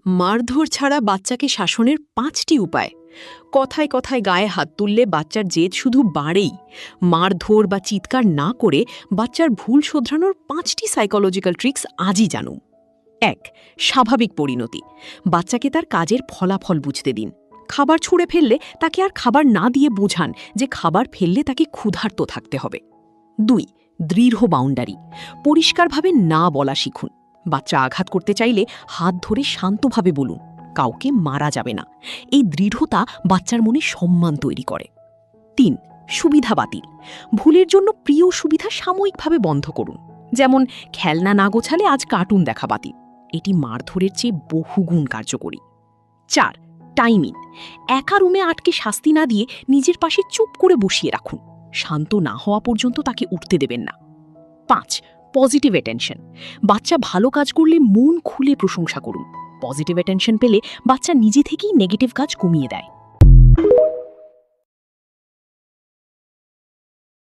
মারধর ছাড়া বাচ্চাকে শাসনের ৫টি উপায়। কথায় কথায় গায়ে হাত তুললে বাচ্চার জেদ শুধু বাড়েই। মারধর বা চিৎকার না করে বাচ্চার ভুল শোধরানোর ৫টি সাইকোলজিক্যাল ট্রিক্স আজই জানুন। ১. স্বাভাবিক পরিণতি। বাচ্চাকে তার কাজের ফলাফল বুঝতে দিন। খাবার ছুঁড়ে ফেললে তাকে আর খাবার না দিয়ে বোঝান যে খাবার ফেললে তাকে ক্ষুধার্ত থাকতে হবে। ২. দৃঢ় বাউন্ডারি। পরিষ্কারভাবে না বলা শিখুন। বাচ্চা আঘাত করতে চাইলে হাত ধরে শান্তভাবে বলুন, কাউকে মারা যাবে না। এই দৃঢ়তা বাচ্চার মনে সম্মান তৈরি করে। ৩. সুবিধা বাতিল। ভুলের জন্য প্রিয় সুবিধা সাময়িকভাবে বন্ধ করুন। যেমন খেলনা না গোছালে আজ কার্টুন দেখা বাতিল। এটি মারধরের চেয়ে বহুগুণ কার্যকরী। ৪. টাইমিং। একা রুমে আটকে শাস্তি না দিয়ে নিজের পাশে চুপ করে বসিয়ে রাখুন। শান্ত না হওয়া পর্যন্ত তাকে উঠতে দেবেন না। ৫. Positive attention. বাচ্চা ভালো কাজ করলে মন খুলে প্রশংসা করুন। পজিটিভ অ্যাটেনশন পেলে বাচ্চা নিজে থেকেই নেগেটিভ কাজ কমিয়ে দেয়।